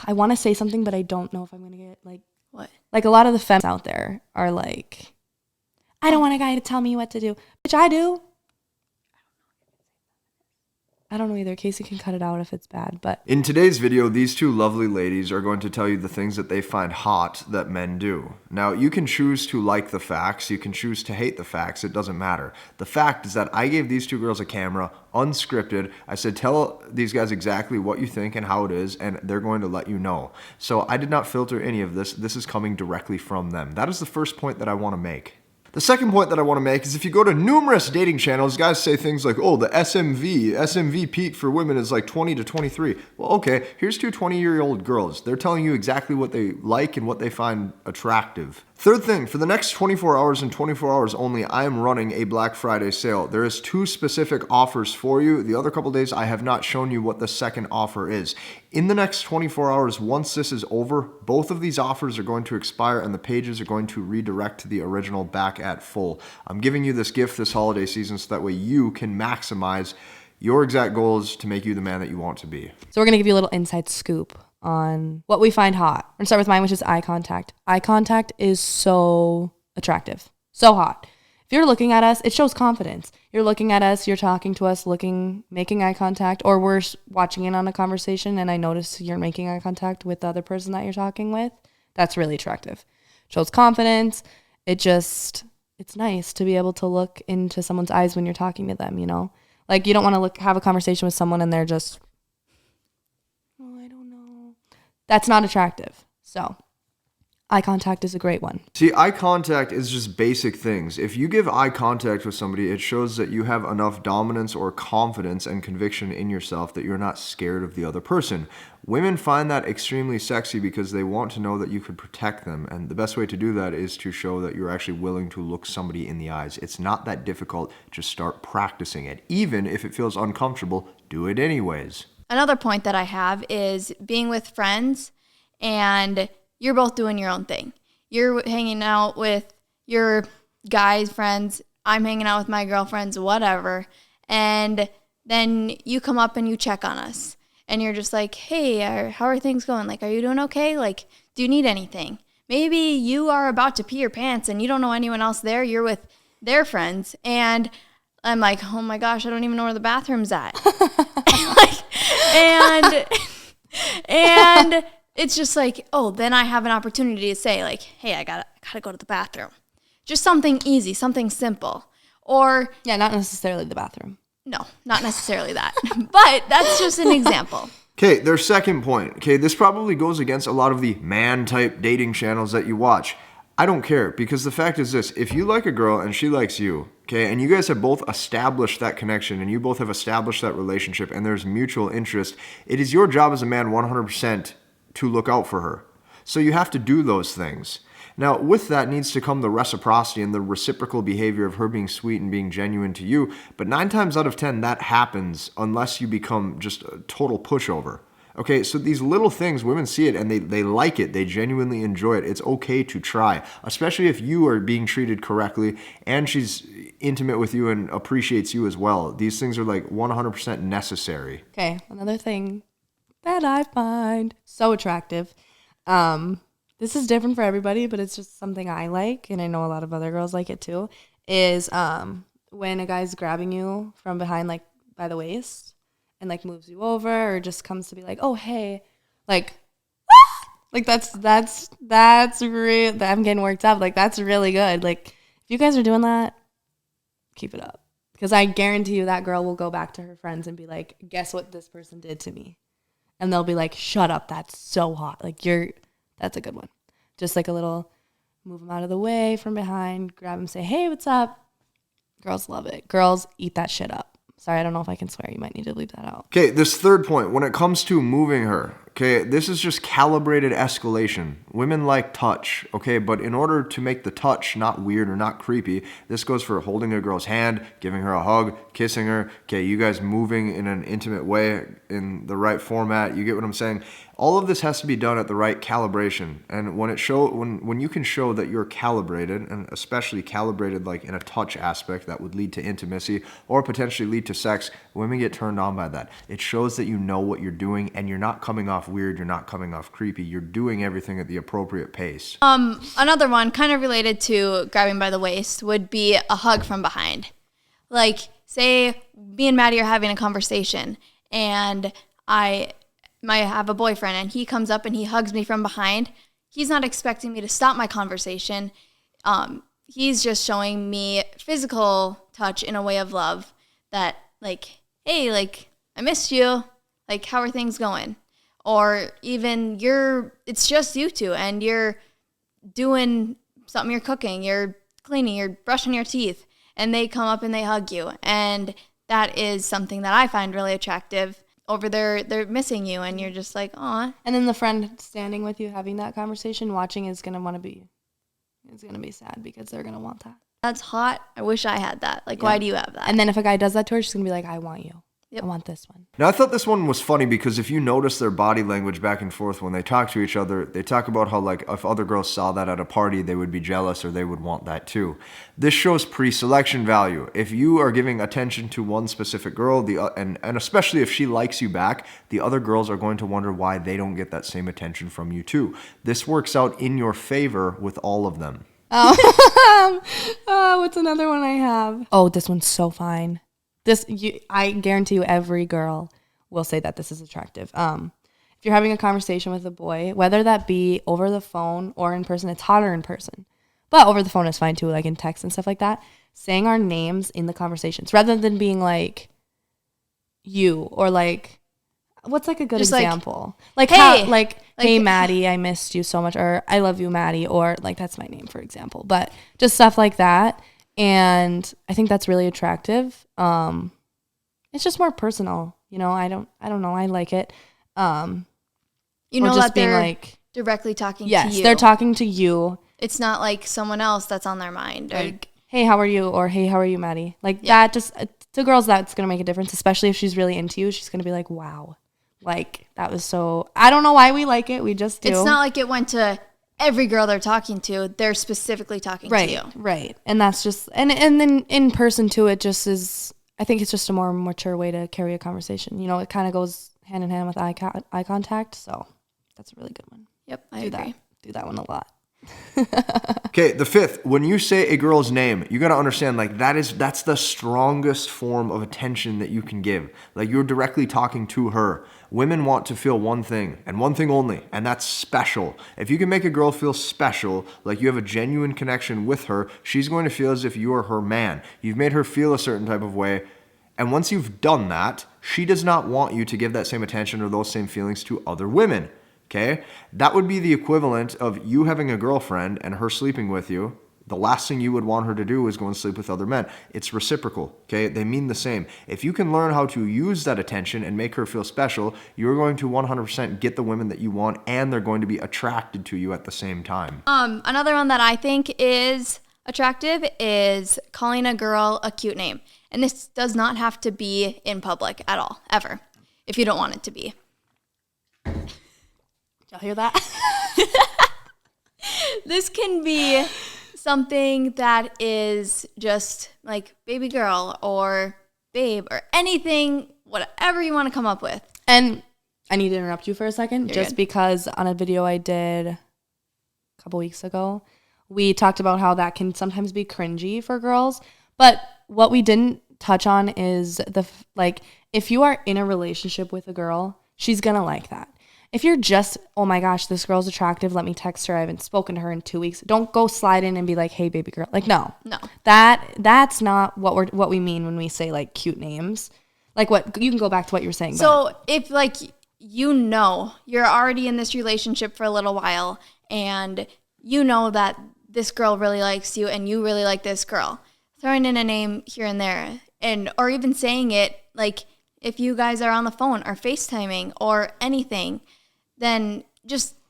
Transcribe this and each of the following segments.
I want to say something, but I don't know if I'm going to get like, What? Like a lot of the femmes out there are like, I don't want a guy to tell me what to do. Which I do. I don't know either. Casey can cut it out if it's bad, but. In today's video, these two lovely ladies are going to tell you the things that they find hot that men do. Now, you can choose to like the facts. You can choose to hate the facts. It doesn't matter. The fact is that I gave these two girls a camera, unscripted. I said, tell these guys exactly what you think and how it is, and they're going to let you know. So I did not filter any of this. This is coming directly from them. That is the first point that I want to make. The second point that I want to make is if you go to numerous dating channels, guys say things like, oh, the SMV peak for women is like 20 to 23. Well, okay, here's two 20-year-old girls. They're telling you exactly what they like and what they find attractive. Third thing, for the next 24 hours and 24 hours only, I am running a Black Friday sale. There is 2 specific offers for you. The other couple days, I have not shown you what the second offer is. In the next 24 hours, once this is over, both of these offers are going to expire and the pages are going to redirect to the original back at full. I'm giving you this gift this holiday season so that way you can maximize your exact goals to make you the man that you want to be. So we're going to give you a little inside scoop on what we find hot. We're going to start with mine, which is eye contact. Eye contact is so attractive, so hot. If you're looking at us, it shows confidence. You're looking at us, you're talking to us, making eye contact, or we're watching in on a conversation and I notice you're making eye contact with the other person that you're talking with. That's really attractive. Shows confidence. It's nice to be able to look into someone's eyes when you're talking to them, you know? Like you don't want to have a conversation with someone and they're just, oh, I don't know. That's not attractive. So eye contact is a great one. See, eye contact is just basic things. If you give eye contact with somebody, it shows that you have enough dominance or confidence and conviction in yourself that you're not scared of the other person. Women find that extremely sexy because they want to know that you could protect them. And the best way to do that is to show that you're actually willing to look somebody in the eyes. It's not that difficult. Just start practicing it. Even if it feels uncomfortable, do it anyways. Another point that I have is being with friends and you're both doing your own thing. You're hanging out with your guys' friends. I'm hanging out with my girlfriends, whatever. And then you come up and you check on us. And you're just like, hey, how are things going? Like, are you doing okay? Like, do you need anything? Maybe you are about to pee your pants and you don't know anyone else there. You're with their friends. And I'm like, oh my gosh, I don't even know where the bathroom's at. and it's just like, oh, then I have an opportunity to say like, hey, I gotta go to the bathroom. Just something easy, something simple. Or yeah, not necessarily the bathroom. No, not necessarily that. But that's just an example. Okay, their second point. Okay, this probably goes against a lot of the man-type dating channels that you watch. I don't care, because the fact is this. If you like a girl and she likes you, okay, and you guys have both established that connection and you both have established that relationship and there's mutual interest, it is your job as a man 100% to look out for her. So you have to do those things. Now, with that needs to come the reciprocity and the reciprocal behavior of her being sweet and being genuine to you. But 9 times out of 10, that happens unless you become just a total pushover. Okay, so these little things, women see it and they like it. They genuinely enjoy it. It's okay to try, especially if you are being treated correctly and she's intimate with you and appreciates you as well. These things are like 100% necessary. Okay, another thing that I find so attractive. This is different for everybody, but it's just something I like, and I know a lot of other girls like it too, is when a guy's grabbing you from behind, like by the waist, and like moves you over, or just comes to be like, oh, hey, like, like that's real. I'm getting worked up. Like, that's really good. Like, if you guys are doing that, keep it up. Because I guarantee you that girl will go back to her friends and be like, guess what this person did to me? And they'll be like, shut up, that's so hot. Like, that's a good one. Just like a little move them out of the way from behind, grab them, say, hey, what's up? Girls love it. Girls eat that shit up. Sorry, I don't know if I can swear. You might need to leave that out. Okay, this third point, when it comes to moving her, okay, this is just calibrated escalation. Women like touch, okay, but in order to make the touch not weird or not creepy, this goes for holding a girl's hand, giving her a hug, kissing her, okay, you guys moving in an intimate way in the right format, you get what I'm saying? All of this has to be done at the right calibration. And when you can show that you're calibrated, and especially calibrated like in a touch aspect that would lead to intimacy or potentially lead to sex, women get turned on by that. It shows that you know what you're doing and you're not coming off weird, you're not coming off creepy, you're doing everything at the appropriate pace. Another one kind of related to grabbing by the waist would be a hug from behind. Like, say me and Maddie are having a conversation and I have a boyfriend and he comes up and he hugs me from behind. He's not expecting me to stop my conversation. He's just showing me physical touch in a way of love that, like, hey, like, I missed you. Like, how are things going? Or even it's just you two and you're doing something, you're cooking, you're cleaning, you're brushing your teeth, and they come up and they hug you. And that is something that I find really attractive. Over there, they're missing you, and you're just like, aw. And then the friend standing with you having that conversation, watching, is going to be sad because they're going to want that. That's hot. I wish I had that. Like, why do you have that? And then if a guy does that to her, she's going to be like, I want you. Yep. I want this one. Now, I thought this one was funny because if you notice their body language back and forth when they talk to each other, they talk about how, like, if other girls saw that at a party, they would be jealous or they would want that too. This shows pre-selection value. If you are giving attention to one specific girl, and especially if she likes you back, the other girls are going to wonder why they don't get that same attention from you too. This works out in your favor with all of them. What's another one I have? Oh, this one's so fine. I guarantee you every girl will say that this is attractive. If you're having a conversation with a boy, whether that be over the phone or in person, it's hotter in person. But over the phone is fine too, like in text and stuff like that. Saying our names in the conversations rather than being like you or like, what's like a good just example? Like, hey, hey, Maddie, I missed you so much. Or I love you, Maddie. Or like, that's my name, for example. But just stuff like that. And I think that's really attractive. It's just more personal, you know. I don't know. I like it. You know that they're like directly talking to you. Yes, they're talking to you. It's not like someone else that's on their mind. Like, hey, how are you? Or hey, how are you, Maddie? Like that. Just to girls, that's gonna make a difference. Especially if she's really into you, she's gonna be like, wow, like that was so. I don't know why we like it. We just do. It's not like it went to every girl they're talking to. They're specifically talking to you. Right. And that's just, and then in person too, it just is, I think it's just a more mature way to carry a conversation. You know, it kind of goes hand in hand with eye contact. So that's a really good one. Yep, I agree. Do that one a lot. Okay, the fifth, when you say a girl's name, you got to understand, like, that's the strongest form of attention that you can give. Like, you're directly talking to her. Women want to feel one thing and one thing only, and that's special. If you can make a girl feel special, like you have a genuine connection with her, she's going to feel as if you are her man. You've made her feel a certain type of way, and once you've done that, she does not want you to give that same attention or those same feelings to other women. Okay? That would be the equivalent of you having a girlfriend and her sleeping with you. The last thing you would want her to do is go and sleep with other men. It's reciprocal, okay? They mean the same. If you can learn how to use that attention and make her feel special, you're going to 100% get the women that you want, and they're going to be attracted to you at the same time. Another one that I think is attractive is calling a girl a cute name. And this does not have to be in public at all, ever, if you don't want it to be. Y'all hear that? This can be something that is just like baby girl or babe or anything, whatever you want to come up with. And I need to interrupt you for a second. You're just good. Because on a video I did a couple weeks ago, we talked about how that can sometimes be cringy for girls. But what we didn't touch on is if you are in a relationship with a girl, she's going to like that. If you're just, oh my gosh, this girl's attractive, let me text her, I haven't spoken to her in 2 weeks. Don't go slide in and be like, hey, baby girl. Like, no. That's not what we mean when we say, like, cute names. Like, what, you can go back to what you were saying. So if, like, you know, you're already in this relationship for a little while and you know that this girl really likes you and you really like this girl, throwing in a name here and there, or even saying it, like, if you guys are on the phone or FaceTiming or anything, then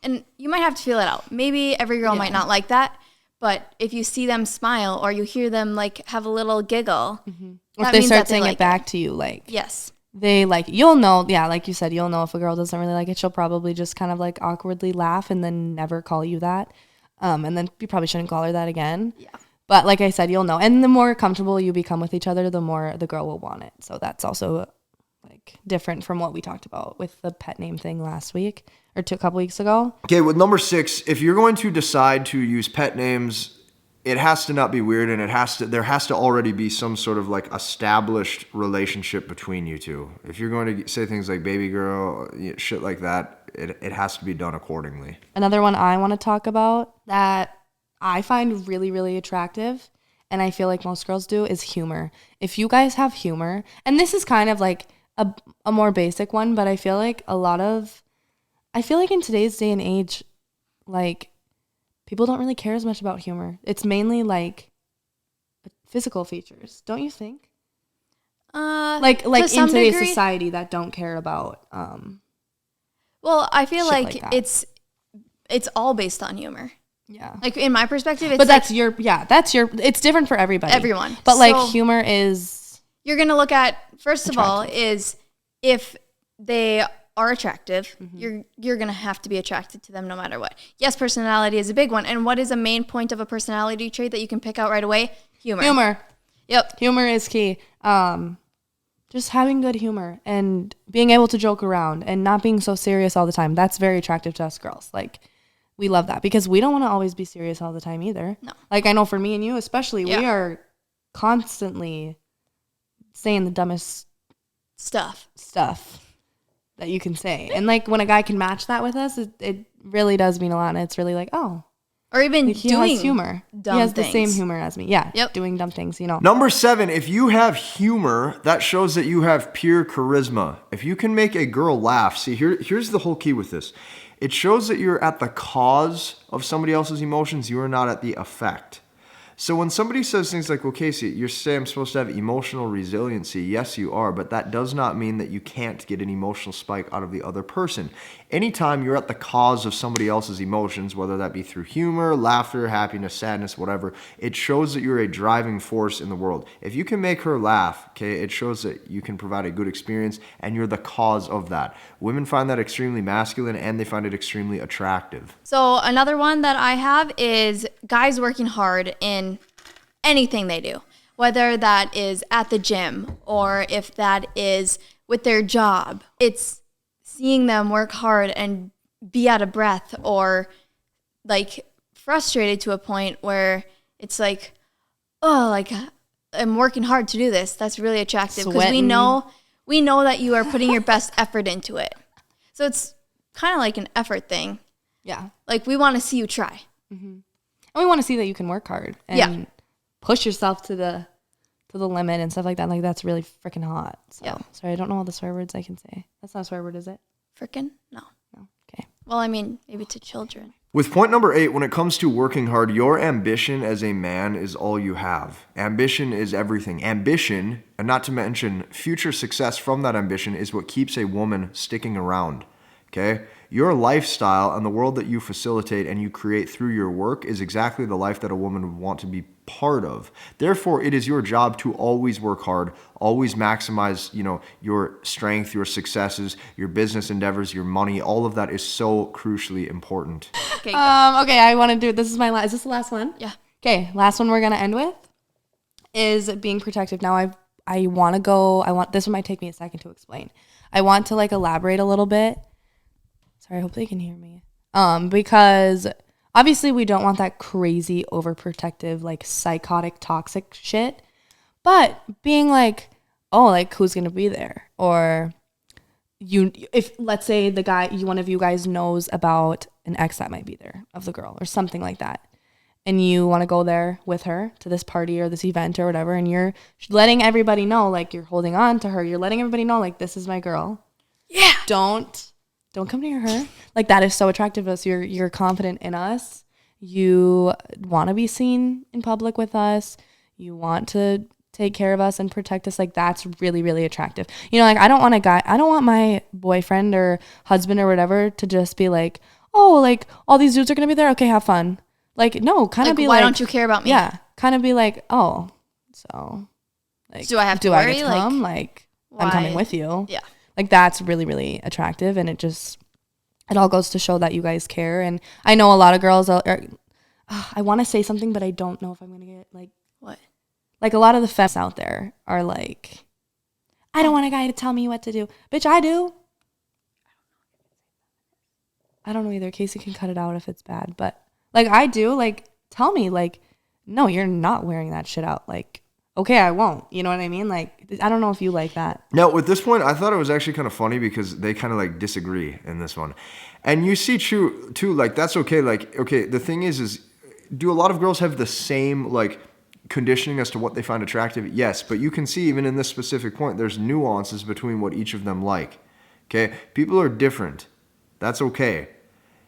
and you might have to feel it out. Maybe every girl might not like that, but if you see them smile or you hear them, like, have a little giggle, or if they start saying it back to you, like, yes, they like, you'll know, yeah, like you said, you'll know if a girl doesn't really like it. She'll probably just kind of like awkwardly laugh and then never call you that. And then you probably shouldn't call her that again. Yeah. But like I said, you'll know. And the more comfortable you become with each other, the more the girl will want it. So that's also like different from what we talked about with the pet name thing last week or a couple weeks ago. Okay, with number 6, if you're going to decide to use pet names, it has to not be weird, and there has to already be some sort of like established relationship between you two. If you're going to say things like baby girl, shit like that, it has to be done accordingly. Another one I want to talk about that I find really, really attractive, and I feel like most girls do, is humor. If you guys have humor, and this is kind of like a more basic one, but I feel like in today's day and age, like, people don't really care as much about humor. It's mainly like physical features, don't you think? Like in today's society that don't care about. Well, I feel like that. it's all based on humor. Yeah. Like in my perspective, it's but that's it's different for everybody. Everyone. But like humor is. You're gonna look at first of all is if they are attractive, you're gonna have to be attracted to them no matter what. Yes, personality is a big one. And what is a main point of a personality trait that you can pick out right away? Humor. Yep. Humor is key. Just having good humor and being able to joke around and not being so serious all the time. That's very attractive to us girls. Like, we love that because we don't want to always be serious all the time either. No. Like, I know for me and you especially, we are constantly saying the dumbest stuff that you can say. And like when a guy can match that with us, it really does mean a lot. And it's really like, oh. Or even like he doing has humor. Dumb he has things. The same humor as me. Yeah. Yep. Doing dumb things, Number 7, if you have humor, that shows that you have pure charisma. If you can make a girl laugh, see, here's the whole key with this. It shows that you're at the cause of somebody else's emotions. You are not at the effect. So when somebody says things like, well, Casey, you're saying I'm supposed to have emotional resiliency. Yes, you are, but that does not mean that you can't get an emotional spike out of the other person. Anytime you're at the cause of somebody else's emotions, whether that be through humor, laughter, happiness, sadness, whatever, it shows that you're a driving force in the world. If you can make her laugh, okay, it shows that you can provide a good experience and you're the cause of that. Women find that extremely masculine and they find it extremely attractive. So another one that I have is guys working hard in anything they do, whether that is at the gym or if that is with their job. It's seeing them work hard and be out of breath or like frustrated to a point where it's like, oh, like I'm working hard to do this. That's really attractive because we know that you are putting your best effort into it. So it's kind of like an effort thing. Yeah. Like we want to see you try. Mm-hmm. And we want to see that you can work hard and push yourself to the limit and stuff like that. Like that's really freaking hot. So sorry, I don't know all the swear words I can say. That's not a swear word, is it? Frickin'? No. Okay. Well, I mean, maybe to children. With point number 8, when it comes to working hard, your ambition as a man is all you have. Ambition is everything. Ambition, and not to mention future success from that ambition, is what keeps a woman sticking around. Okay? Your lifestyle and the world that you facilitate and you create through your work is exactly the life that a woman would want to be part of. Therefore, it is your job to always work hard, always maximize, your strength, your successes, your business endeavors, your money. All of that is so crucially important. Okay. Okay, I want to do this. Is this the last one? Yeah. Okay, last one we're gonna end with is being protective. Now this one might take me a second to explain. I want to like elaborate a little bit. Sorry, I hope they can hear me. Because obviously we don't want that crazy overprotective, like psychotic, toxic shit. But being like, oh, like who's gonna be there? Or if let's say one of you guys knows about an ex that might be there of the girl or something like that, and you want to go there with her to this party or this event or whatever, and you're letting everybody know, like you're holding on to her, you're letting everybody know, like this is my girl. Yeah. Don't come near her. Like that is so attractive to us. You're confident in us. You want to be seen in public with us. You want to take care of us and protect us. Like that's really, really attractive. Like I don't want my boyfriend or husband or whatever to just be like, oh, like all these dudes are going to be there. Okay, have fun. Like, no, kind of be like, why don't you care about me? Yeah. Kind of be like, oh, so like, do I have to do worry? I get to come? Like, I'm coming with you. Yeah. Like, that's really, really attractive. And it all goes to show that you guys care. And I know a lot of girls I want to say something, but I don't know if I'm going to get, like, What? like, a lot of the feminists out there are like, I don't want a guy to tell me what to do. Bitch, I do. I don't know either. Casey can cut it out if it's bad. But, like, I do. Like, tell me, like, no, you're not wearing that shit out. Like, okay, I won't. You know what I mean? Like, I don't know if you like that. Now, with this point, I thought it was actually kind of funny because they kind of like disagree in this one. And you see too, like, that's okay. Like, okay, the thing is do a lot of girls have the same, like, conditioning as to what they find attractive? Yes, but you can see even in this specific point, there's nuances between what each of them like. Okay? People are different. That's okay.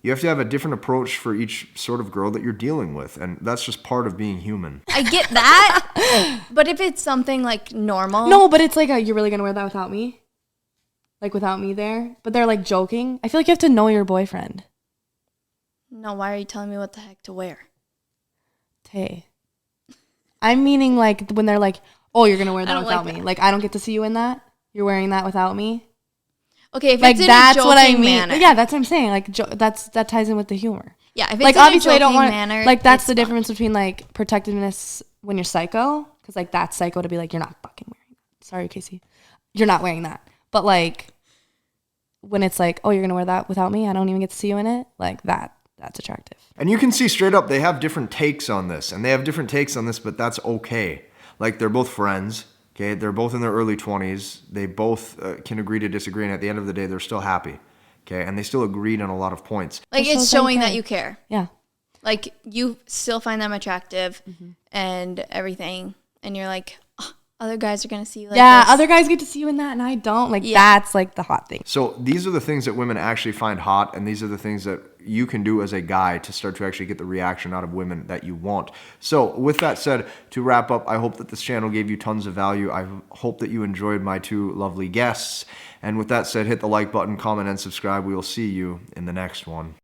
You have to have a different approach for each sort of girl that you're dealing with, and that's just part of being human. I get that, but if it's something like normal. No, but it's like, you're really going to wear that without me? Like, without me there? But they're, like, joking. I feel like you have to know your boyfriend. No, why are you telling me what the heck to wear? Tay. I'm meaning, like, when they're like, oh, you're going to wear that without me. that. Like, I don't get to see you in that? You're wearing that without me? Okay, if Like, it's in that's a joking what I mean. manner. Yeah, that's what I'm saying. Like, that ties in with the humor. Yeah, if it's Like, in obviously, a I don't joking want manner, like, that's it's the fine. difference between, like, protectiveness when you're psycho, because, like, that's psycho to be like, you're not fucking wearing that. Sorry, Casey. You're not wearing that. But, like, when it's like, oh, you're going to wear that without me? I don't even get to see you in it? Like, that's attractive. And you can see straight up, they have different takes on this, but that's okay. Like, they're both friends. Okay, they're both in their early 20s. They both can agree to disagree, and at the end of the day, they're still happy. Okay, and they still agreed on a lot of points. Like, That it's shows that you showing that care. you care. Yeah. Like, you still find them attractive and everything, and you're like, oh, other guys are going to see you like Yeah, this. other guys get to see you in that, and I don't. Like, Yeah. that's, like, the hot thing. So these are the things that women actually find hot, and these are the things that you can do as a guy to start to actually get the reaction out of women that you want. So with that said, to wrap up, I hope that this channel gave you tons of value. I hope that you enjoyed my two lovely guests. And with that said, hit the like button, comment, and subscribe. We will see you in the next one.